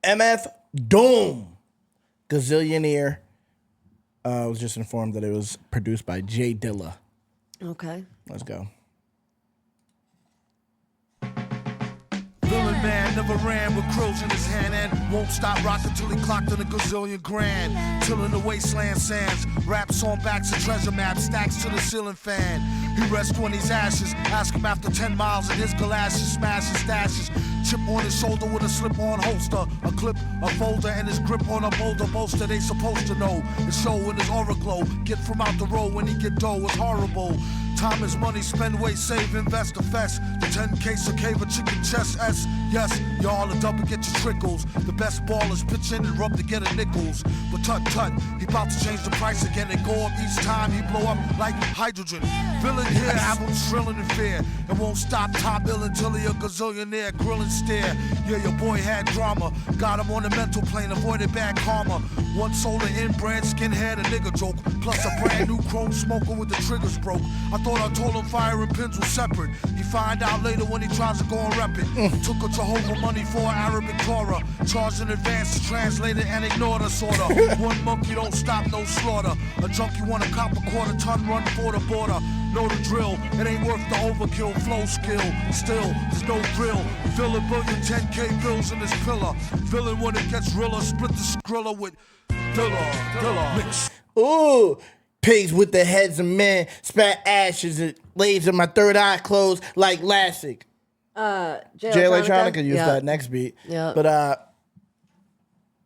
MF Doom, Gazillionaire. I was just informed that it was produced by J Dilla. Okay. Let's go. Villain man never ran with crows in his hand and won't stop rocking till he clocked in a gazillion grand. Till in the wasteland sands, raps on backs of treasure maps, stacks to the ceiling fan. He rests when he's ashes, ask him after 10 miles and his galoshes, smashes stashes. Chip on his shoulder with a slip-on holster, a clip, a folder, and his grip on a boulder bolster. They supposed to know his show in his aura glow. Get from out the road when he get dough, it's horrible. Time is money, spend, wait, save, invest, a fest. The 10K, a cave, a chicken chest, S. Yes, y'all are double, get your trickles. The best ballers pitch in and rub to get a nickels. But tut, he about to change the price again and go up each time he blow up like hydrogen. Villain here, albums thrilling in fear. And won't stop top ill until he a gazillionaire, grill and stare. Yeah, your boy had drama, got him on the mental plane, avoided bad karma. One sold an inbred skinhead, a nigga joke. Plus a brand new chrome smoker with the triggers broke. I thought I told him fire and pins were separate. He find out later when he tries to go and rep it. Took a Jehovah money for Arabic Torah. Charged in advance to translate it and ignored us sorta. One monkey don't stop, no slaughter. A junkie want a cop a quarter ton run for the border. Know the drill, it ain't worth the overkill. Flow skill, still, there's no thrill. Fill a billion 10K bills in this pillar. Villain when it gets realer, split the skrilla with Dilla. Mix. Ooh, pigs with the heads of men, spat ashes, it lays in my third eye closed like Lassic. Jay Electronica used that next beat. Yeah. But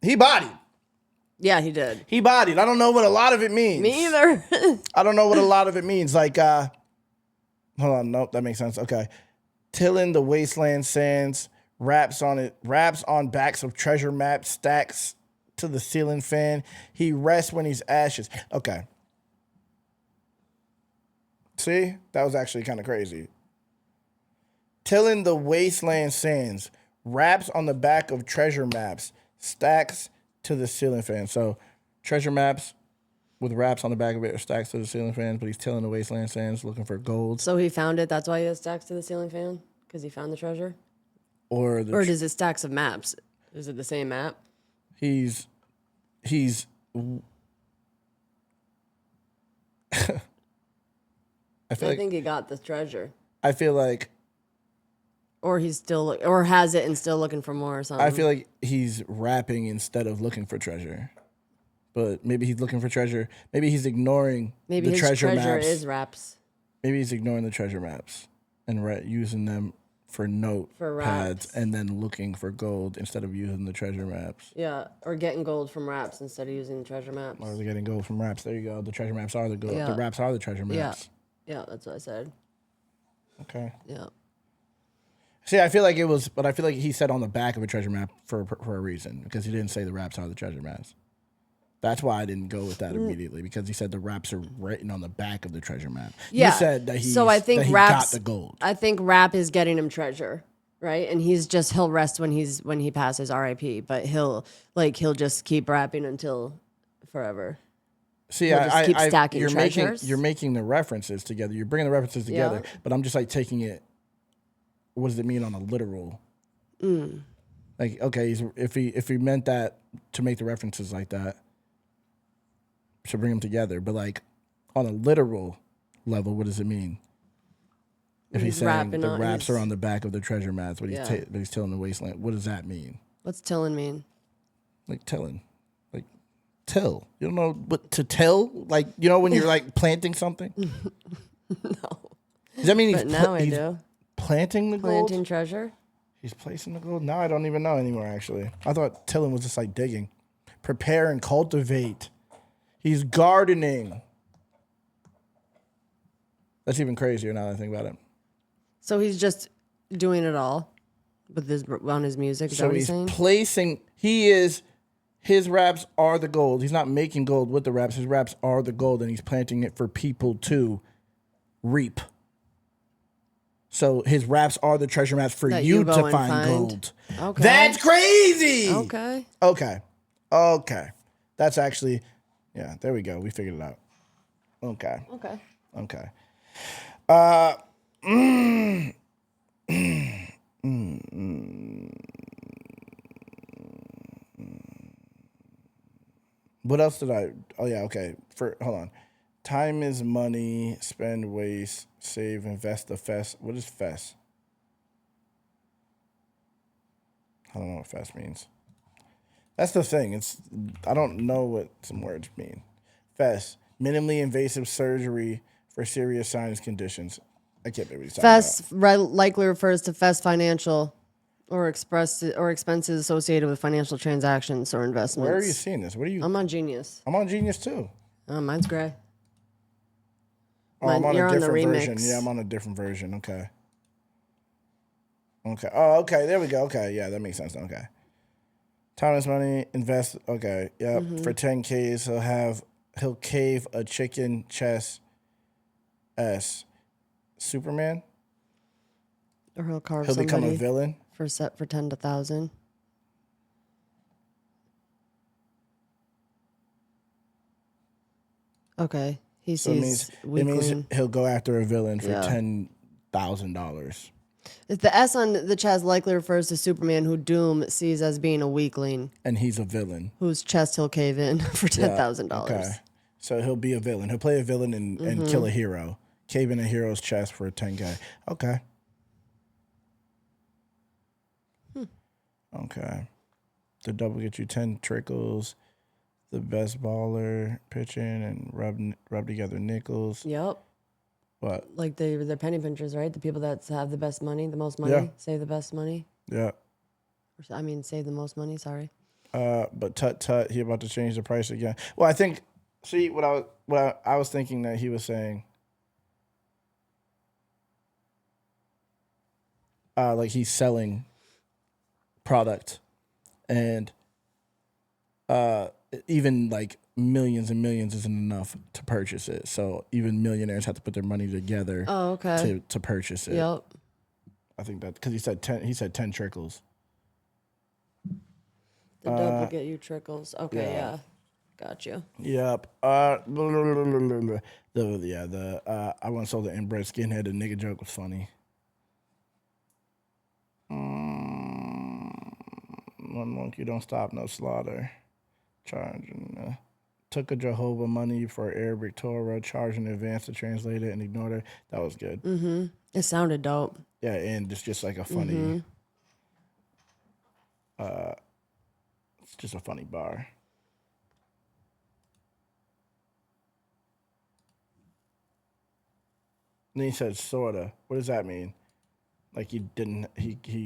he bodied. Yeah, he did. He bodied. I don't know what a lot of it means. Me either. I don't know what a lot of it means. Like, hold on, nope, that makes sense. Okay. Tilling the wasteland sands, raps on backs of treasure maps, stacks to the ceiling fan. He rests when he's ashes. Okay. See? That was actually kind of crazy. Tilling the wasteland sands, raps on the back of treasure maps, stacks to the ceiling fan. So treasure maps with raps on the back of it are stacks to the ceiling fan, but he's tilling the wasteland sands looking for gold. So he found it, that's why he has stacks to the ceiling fan? Because he found the treasure? Or is it stacks of maps? Is it the same map? He's I think he got the treasure. I feel like or he's still or has it and still looking for more or something. I feel like he's rapping instead of looking for treasure. But maybe he's looking for treasure. Maybe he's ignoring the treasure maps. Treasure is raps. Maybe he's ignoring the treasure maps and using them for pads and then looking for gold instead of using the treasure maps. Yeah, or getting gold from raps instead of using the treasure maps. Or they're getting gold from raps. There you go. The treasure maps are the gold. Yeah. The raps are the treasure maps. Yeah, that's what I said. Okay. Yeah. See, I feel like it was, but I feel like he said on the back of a treasure map for a reason, because he didn't say the raps are the treasure maps. That's why I didn't go with that immediately, because he said the raps are written on the back of the treasure map. Yeah. You said that so I think he raps, got the gold. I think rap is getting him treasure, right? And he'll rest when he passes RIP, but he'll just keep rapping until forever. See, keep stacking treasures. You're making the references together. You're bringing the references together, but I'm just like taking it. What does it mean on a literal? Like, okay, if he meant that to make the references like that, to bring them together, but like on a literal level, what does it mean? If he's saying the raps are on the back of the treasure maps, but he's tilling the wasteland, what does that mean? What's tilling mean? Like tilling. Like till. You don't know what to till? Like, you know when you're like planting something? No. Does that mean I do. Planting the gold? Planting treasure? He's placing the gold? No, I don't even know anymore, actually. I thought tilling was just like digging. Prepare and cultivate. He's gardening. That's even crazier now that I think about it. So he's just doing it all on his music? Is that what he's saying? Placing, his raps are the gold. He's not making gold with the raps. His raps are the gold, and he's planting it for people to reap. So his raps are the treasure maps for you to find gold. Okay. That's crazy. Okay. That's actually, yeah, there we go. We figured it out. Okay. What else did I? Oh yeah, okay. Hold on. Time is money. Spend, waste, save, invest. The FES. What is FES? I don't know what FES means. That's the thing. I don't know what some words mean. FES, minimally invasive surgery for serious sinus conditions. I can't remember what he's talking about. Likely refers to FES financial or expenses associated with financial transactions or investments. Where are you seeing this? What are you? I'm on Genius. I'm on Genius too. Mine's gray. Oh, I'm on You're a on the different remix. version. Yeah, I'm on a different version. Okay. Okay. Oh, okay. There we go. Okay. Yeah, that makes sense. Okay. Time is money. Invest. Okay. Yep. For 10Ks, he'll cave a chicken chest. Superman. Or he'll carve He'll become a somebody villain. for 10 to 1,000. Okay. He sees it means weakling. he'll go after a villain for $10,000. The S on the chest likely refers to Superman, who Doom sees as being a weakling, And he's a villain. whose chest he'll cave in for $10,000. Okay. So he'll be a villain. He'll play a villain and kill a hero. Cave in a hero's chest for a 10K. Okay. Okay. The double get you 10 trickles. The best baller pitching and rub together nickels. Yep. What? Like they're penny pinchers, right? The people that have the best money, the most money, save the best money. Yeah. I mean, save the most money. Sorry. But tut, he about to change the price again. Well, I think. See what I was thinking that he was saying. Like he's selling product, and even like millions and millions isn't enough to purchase it. So even millionaires have to put their money together. Oh, okay. To purchase it. Yep. I think that because he said 10. He said 10 trickles. The double get you trickles. Okay, yeah. Got you. Yep. I once sold the inbred skinhead. The nigga joke was funny. One monkey don't stop, no slaughter. Charging. Took a Jehovah money for Arabic Torah, charged in advance to translate it and ignored it. That was good. Mm-hmm. It sounded dope. Yeah, and it's just like a funny. It's just a funny bar. And then he said sorta. What does that mean? Like he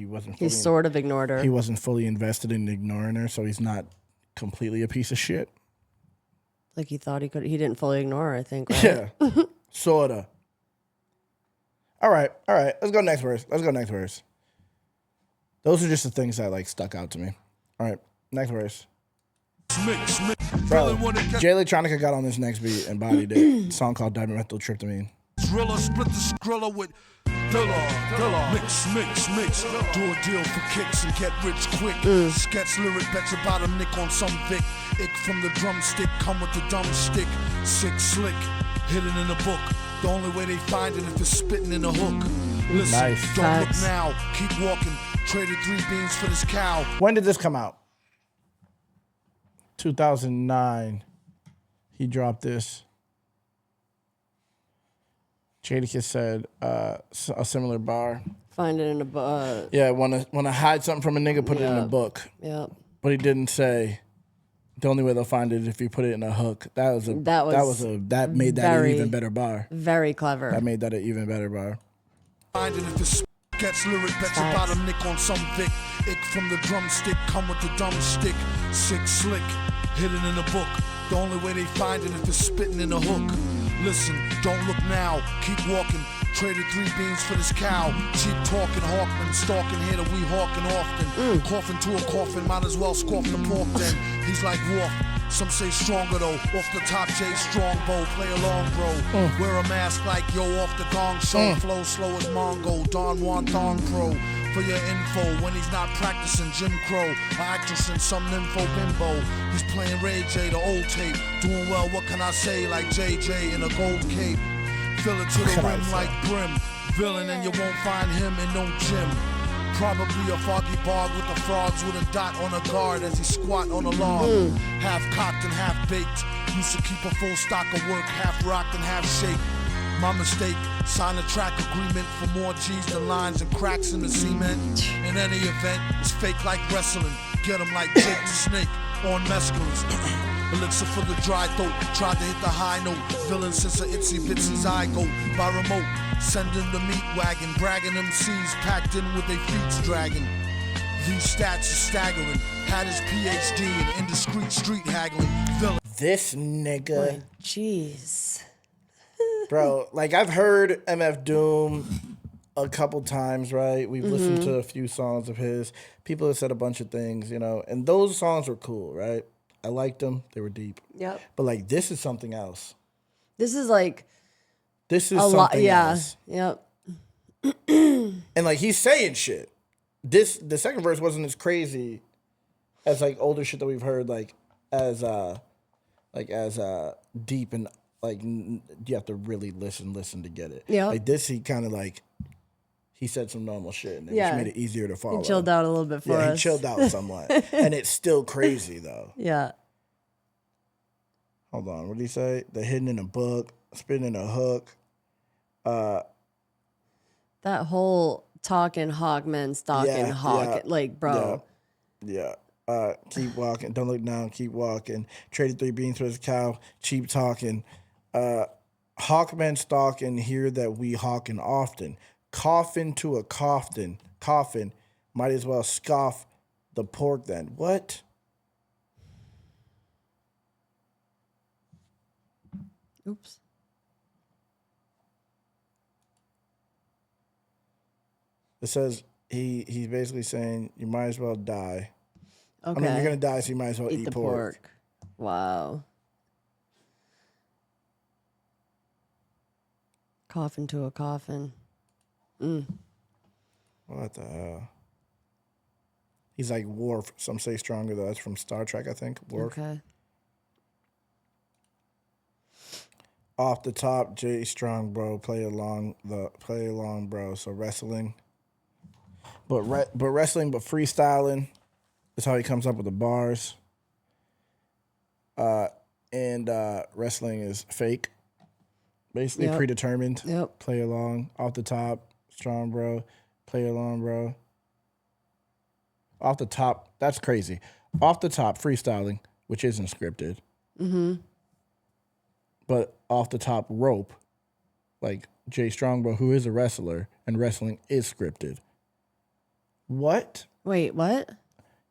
wasn't. He sort of ignored her. He wasn't fully invested in ignoring her, so he's not completely a piece of shit. Like he thought he could. He didn't fully ignore her, I think. Right? Yeah, sorta. All right. Let's go next verse. Those are just the things that like stuck out to me. All right, next verse. Bro, Jay Electronica got on this next beat and bodied it. A song called Dimethyltryptamine. Driller, split the skrilla with Dilla, mix. Do a deal for kicks and get rich quick. Sketch lyric, bet your bottom nick on some Vic. Ick from the drumstick, come with the dumb stick. Sick slick, hidden in a book. The only way they find it if it's spitting in a hook. Listen, Nice. don't look now, keep walking. Traded 3 beans for this cow. When did this come out? 2009. He dropped this. Jadakiss said a similar bar. Find it in a book. Yeah, wanna hide something from a nigga, put it in a book. Yep. But he didn't say the only way they'll find it is if you put it in a hook. That made that an even better bar. Very clever. That made that an even better bar. Find it if it's sketch lyric, bet your bottom nick on some Vic. Ick from the drumstick, come with the dumb stick. Sick slick, hidden in a book. The only way they find it if it's spitting in a hook. Listen, don't look now, keep walking. Traded 3 beans for this cow. Cheap talking, Hawkman, stalking here that we hawking often. Coughing to a coffin, might as well scoff the pork then. He's like Wolf, some say stronger though. Off the top, J Strongbow, play along bro. Wear a mask like yo off the gong show. Flow slow as Mongo, Don Juan Thong Pro. For your info, when he's not practicing Jim Crow, an actress in some nympho bimbo. He's playing Ray J, the old tape. Doing well, what can I say, like JJ in a gold cape. Fill it to the rim like brim. Villain and you won't find him in no gym. Probably a foggy bog with the frogs with a dot on a guard as he squat on a log. Half cocked and half baked. Used to keep a full stock of work, half rocked and half shaped. My mistake, sign a track agreement for more G's than lines and cracks in the cement. In any event, it's fake like wrestling. Get 'em like Jake the Snake on mescalines. Elixir for the dry throat, tried to hit the high note. Villain since a itsy bitsy zygote. By remote, sending the meat wagon. Bragging MCs packed in with their feet dragging. These stats are staggering. Had his PhD in indiscreet street haggling. Villain. This nigga. Like, jeez. Bro, like I've heard MF Doom a couple times, right? We've listened to a few songs of his. People have said a bunch of things, you know, and those songs were cool, right? I liked them. They were deep. Yep. But like this is something else. This is like This is a something lot. Yeah. else. Yep. And like he's saying shit. The second verse wasn't as crazy as like older shit that we've heard, like as deep and like you have to really listen to get it. Yeah. Like this, he kind of like he said some normal shit, and it Yeah. just made it easier to follow. He chilled out a little bit for Yeah, us. he chilled out somewhat, and it's still crazy though. Yeah. Hold on, what did he say? The hidden in a book, spinning a hook. That whole talking Hawkman, stalking Hawk, like, bro. Yeah. Keep walking. Don't look down. Keep walking. Traded 3 beans for his cow. Cheap talking. Hawkman stalking. Hear that we hawking often. Coffin to a coffin. Might as well scoff the pork then. What? Oops. It says he's basically saying you might as well die. Okay. I mean, you're gonna die, so you might as well eat the pork. Wow. Coffin to a coffin. What the hell? He's like Worf. Some say stronger though. That's from Star Trek, I think. Worf. Okay. Off the top, Jay Strong, bro. Play along, bro. So wrestling, but wrestling, but freestyling is how he comes up with the bars. And wrestling is fake, basically predetermined. Yep. Play along, off the top, strong, bro. Play along, bro. Off the top, that's crazy. Off the top, freestyling, which isn't scripted. But off the top rope, like Jay Strongbow, who is a wrestler, and wrestling is scripted. What? Wait, what?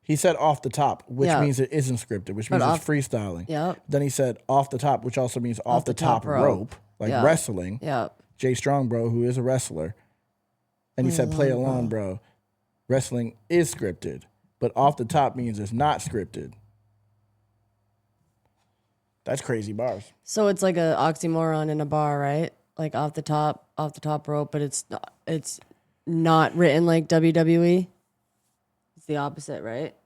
He said off the top, which means it isn't scripted, which means it's freestyling. Yep. Then he said off the top, which also means off the top rope, like wrestling. Yep. Jay Strongbow, who is a wrestler. And he said play along, bro. Wrestling is scripted, but off the top means it's not scripted. That's crazy bars. So it's like a oxymoron in a bar, right? Like off the top rope, but it's not written like WWE. It's the opposite, right?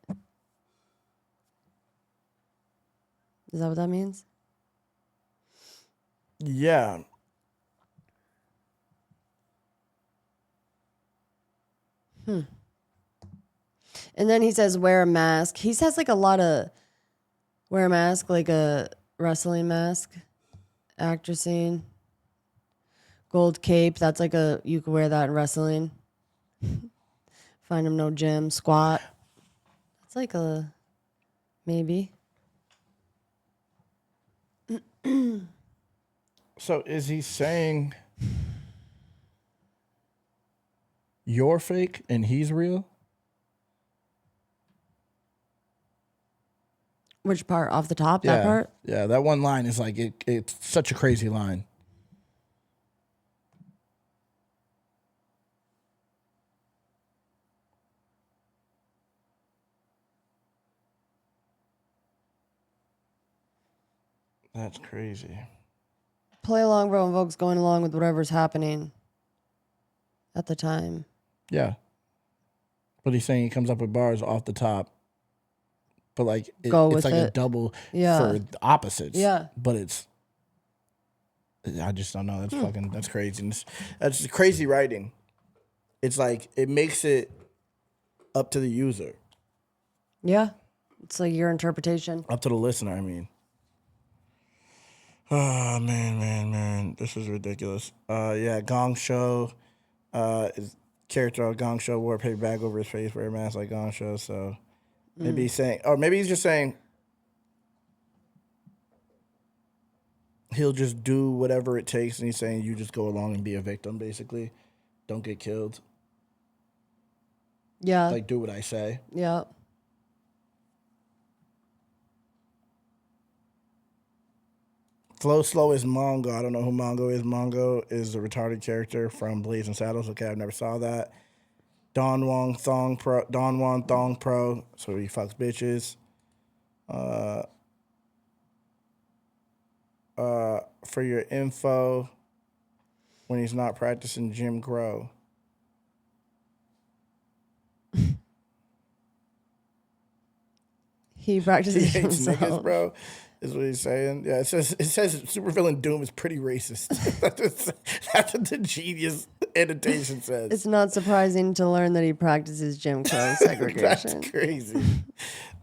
Is that what that means? Yeah. And then he says, wear a mask. He says like a lot of wear a mask, like a wrestling mask, actor scene. Gold cape, that's like you could wear that in wrestling. Find him no gym, squat. That's like a maybe. So is he saying you're fake and he's real? Which part? Off the top? That part? Yeah, that one line is like, it's such a crazy line. That's crazy. Play along, bro, invokes going along with whatever's happening at the time. Yeah. But he's saying he comes up with bars off the top. But like it's like a double for opposites. Yeah. But I just don't know. That's crazy. That's crazy writing. It's like it makes it up to the user. Yeah. It's like your interpretation. Up to the listener, I mean. Oh, man. This is ridiculous. Yeah, Gong Show. His character on Gong Show wore a paper bag over his face, wear a mask like Gong Show. So maybe he's saying, or maybe he's just saying he'll just do whatever it takes. And he's saying you just go along and be a victim, basically. Don't get killed. Yeah. Like, do what I say. Yeah. Flow Slow is Mongo. I don't know who Mongo is. Mongo is a retarded character from Blazing Saddles. Okay, I've never saw that. Don Juan Thong Pro. So he fucks bitches. For your info, when he's not practicing Jim Crow. He practices He hates himself. niggas, bro. Is what he's saying. Yeah, it says supervillain Doom is pretty racist. That's what the genius annotation says. It's not surprising to learn that he practices Jim Crow segregation. That's crazy.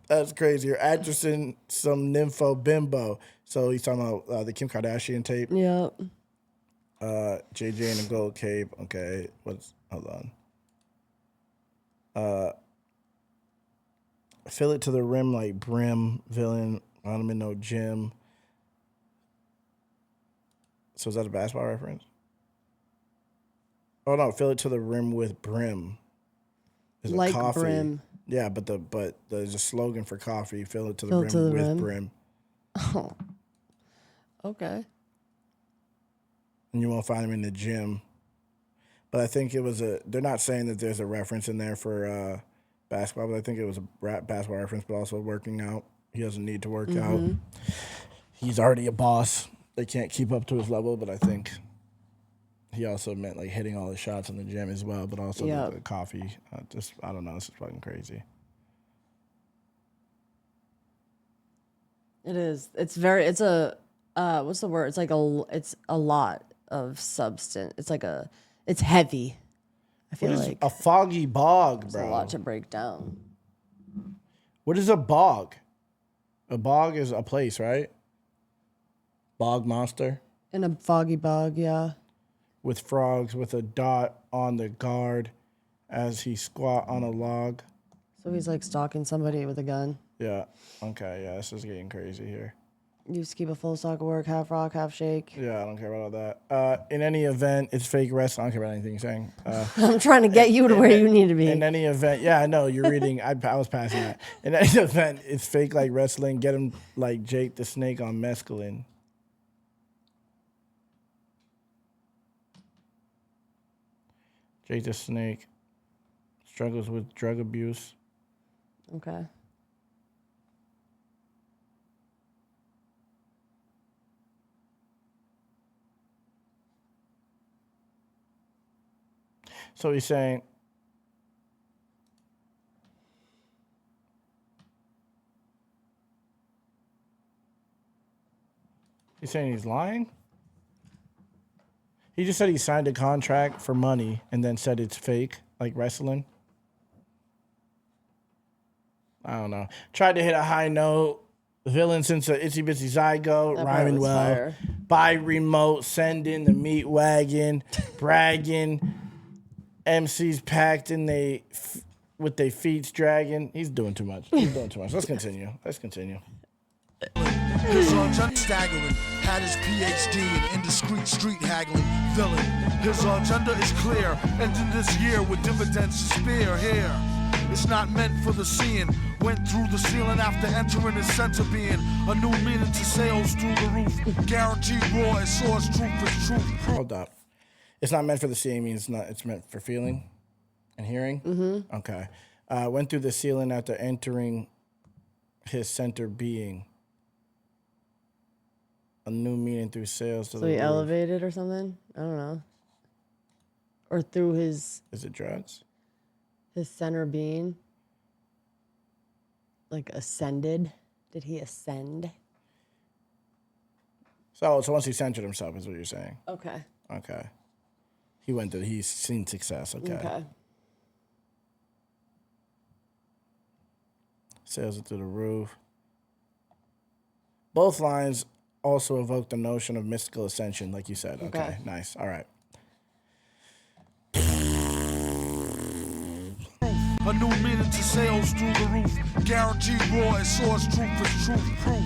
That's crazy. You're actressing some nympho bimbo. So he's talking about the Kim Kardashian tape. Yeah. JJ in a gold cape. Okay. Hold on. Fill it to the rim like brim villain. I don't even know Jim. So is that a basketball reference? Oh no, fill it to the rim with brim. Is Like coffee. brim. Yeah, but there's a slogan for coffee. Fill it to the rim with brim. Oh. Okay. And you won't find him in the gym. But I think it was they're not saying that there's a reference in there for basketball, but I think it was a basketball reference, but also working out. He doesn't need to work out. He's already a boss. They can't keep up to his level, but I think he also meant like hitting all the shots in the gym as well, but also the coffee. I don't know. This is fucking crazy. It is. It's a what's the word? It's like it's a lot of substance. It's heavy. I feel like a foggy bog, bro? It's a lot to break down. What is a bog? A bog is a place, right? Bog monster. In a foggy bog, yeah. With frogs with a dot on the guard as he squat on a log. So he's like stalking somebody with a gun. Yeah. Okay, yeah, this is getting crazy here. Used to keep a full stock of work, half rock, half shake. Yeah, I don't care about all that. In any event, it's fake wrestling. I don't care about anything you're saying. I'm trying to get you to where you need to be. In any event, yeah, I know, you're reading. I was passing that. In any event, it's fake like wrestling. Get him like Jake the Snake on mescaline. Jake the Snake struggles with drug abuse. Okay. So he's saying, he's lying? He just said he signed a contract for money and then said it's fake, like wrestling. I don't know. Tried to hit a high note. Villain since a itsy bitsy zygote, rhyming well. Fire. Buy remote, send in the meat wagon, bragging. MC's packed in with their feet dragging. He's doing too much. Let's continue. His agenda staggering, had his PhD in indiscreet street haggling. Villain, his agenda is clear, ending this year with dividends to spare here. It's not meant for the seeing. Went through the ceiling after entering his center being. A new meaning to sales through the roof. Guaranteed raw, it soars truth is truth. Hold up. It's not meant for the seeing, means it's meant for feeling and hearing? Mm-hmm. Okay. Went through the ceiling after entering his center being. A new meaning through sales to So the he roof. elevated or something? I don't know. Or through his Is it drugs? center being. Like ascended. Did he ascend? So once he centered himself is what you're saying. Okay. Okay. He's seen success. Okay. Sales are through the roof. Both lines also evoke the notion of mystical ascension, like you said. Okay. Nice. All right. A new meaning to sales through the roof. Guaranteed raw as source truth is truth proof.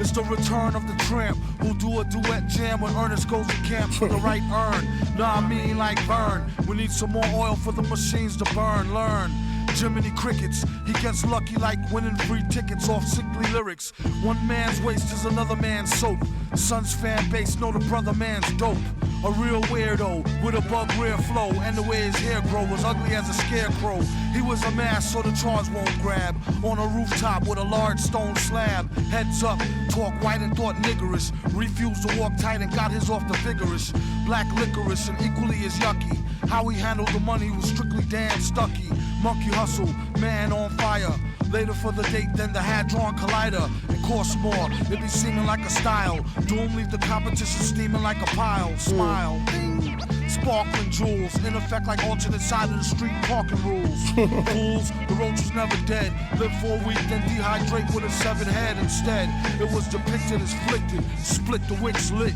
It's the return of the tramp who'll do a duet jam when Ernest goes to camp for the right earn. Nah, I mean like burn. We need some more oil for the machines to burn. Learn. Jiminy Crickets, he gets lucky like winning free tickets off sickly lyrics. One man's waste is another man's soap. Son's fan base know the brother man's dope. A real weirdo with a bug rare flow, and the way his hair grow was ugly as a scarecrow. He was a mass so the charge won't grab. On a rooftop with a large stone slab. Heads up, talk white and thought niggerish. Refused to walk tight and got his off the vigorous. Black licorice and equally as yucky. How he handled the money was strictly damn stucky. Monkey hustle, man on fire. Later for the date than the Hadron Collider. It costs more, it be seeming like a style. Doom leave the competition steaming like a pile. Smile, ding. Sparkling jewels, in effect like alternate side of the street parking rules. Fools, the roach was never dead. Live for a week, then dehydrate with a severed head instead. It was depicted as flicted, split the wicks lit.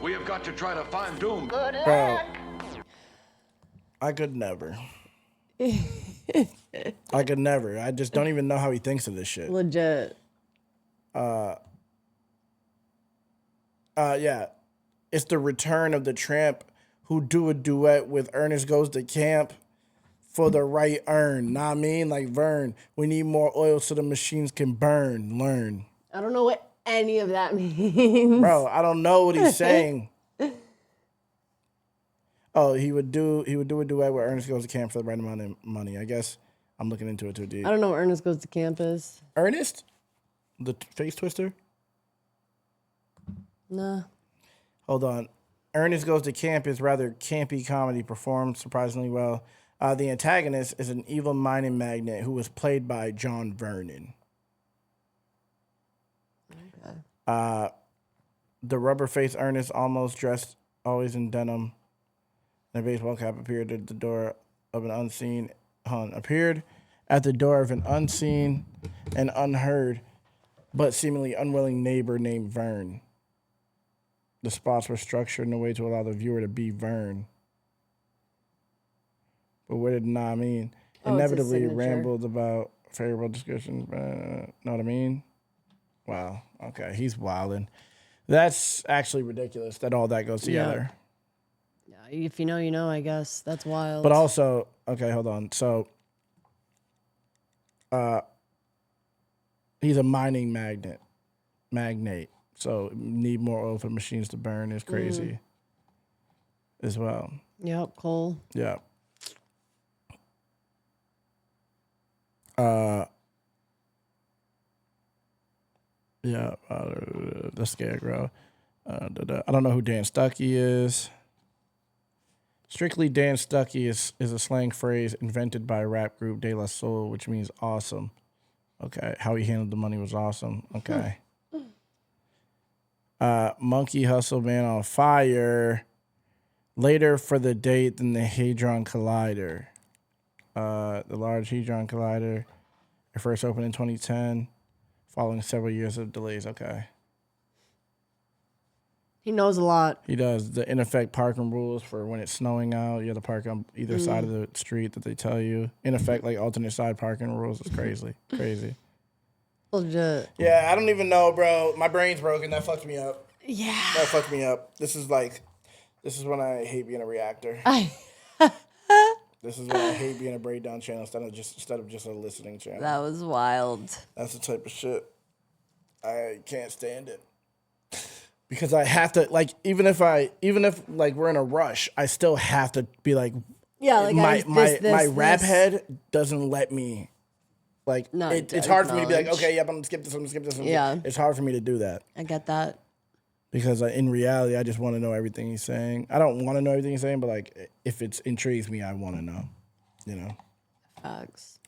We have got to try to find Doom. Bro, I could never. I could never. I just don't even know how he thinks of this shit. Legit. Yeah. It's the return of the tramp who do a duet with Ernest Goes to Camp for the right earn. Nah, I mean, like Vern, we need more oil so the machines can burn. Learn. I don't know what any of that means. Bro, I don't know what he's saying. Oh, he would do a duet where Ernest Goes to Camp for the right amount of money. I guess I'm looking into it too deep. I don't know what Ernest Goes to Camp is. Ernest? The face twister? Nah. Hold on. Ernest Goes to Camp is rather campy comedy performed surprisingly well. The antagonist is an evil mining magnate who was played by John Vernon. Okay. The rubber-faced Ernest, almost dressed always in denim, and a baseball cap, appeared at the door of an unseen and unheard, but seemingly unwilling neighbor named Vern. The spots were structured in a way to allow the viewer to be Vern. But what did Nah mean? Inevitably rambled about favorable description. Know what I mean? Wow. Okay, he's wildin'. That's actually ridiculous that all that goes together. Yeah, if you know, you know, I guess. That's wild. But also, okay, hold on. So, he's a mining magnate. So, need more oil for machines to burn is crazy as well. Yep, coal. Yeah. The Scarecrow. I don't know who Dan Stuckey is. Strictly Dan Stuckey is a slang phrase invented by rap group De La Soul, which means awesome. Okay. How he handled the money was awesome. Okay. Monkey Hustle Man on Fire. Later for the date than the Hadron Collider. The Large Hadron Collider. It first opened in 2010, following several years of delays. Okay. He knows a lot. He does. The in effect parking rules for when it's snowing out. You have to park on either side of the street that they tell you. In effect, like alternate side parking rules is crazy. Crazy. Legit. Yeah, I don't even know, bro. My brain's broken. That fucked me up. Yeah. That fucked me up. This is when I hate being a reactor. This is when I hate being a breakdown channel instead of just a listening channel. That was wild. That's the type of shit I can't stand it. Because I have to, like, even if like we're in a rush, I still have to be like, yeah, like my rap head doesn't let me. Like, it's hard for me to be like, okay, yep, I'm gonna skip this. Yeah, it's hard for me to do that. I get that. Because in reality, I just want to know everything he's saying. I don't want to know everything he's saying, but like, if it intrigues me, I want to know. You know. Facts.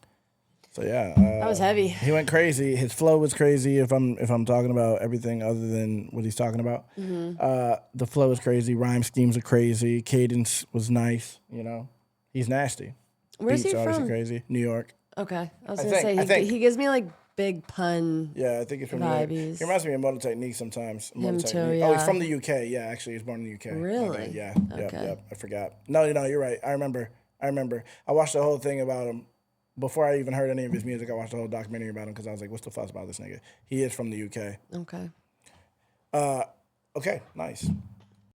So yeah, that was heavy. He went crazy. His flow was crazy. If I'm talking about everything other than what he's talking about, the flow was crazy. Rhyme schemes are crazy. Cadence was nice. You know, he's nasty. Where's Beats he obviously from? Crazy. New York. Okay. I was I going to think- say, he gives me like big pun. Yeah, I think it's from Vibes. He reminds me of Motor Technique sometimes. Him Motor too, Technique. Oh, he's yeah. from the UK. Yeah, actually, he's born in the UK. My Really? bad. Yeah. Okay. Yep. I forgot. No, you're right. I remember. I watched the whole thing about him. Before I even heard any of his music, I watched the whole documentary about him because I was like, what's the fuss about this nigga? He is from the UK. Okay. Okay, nice.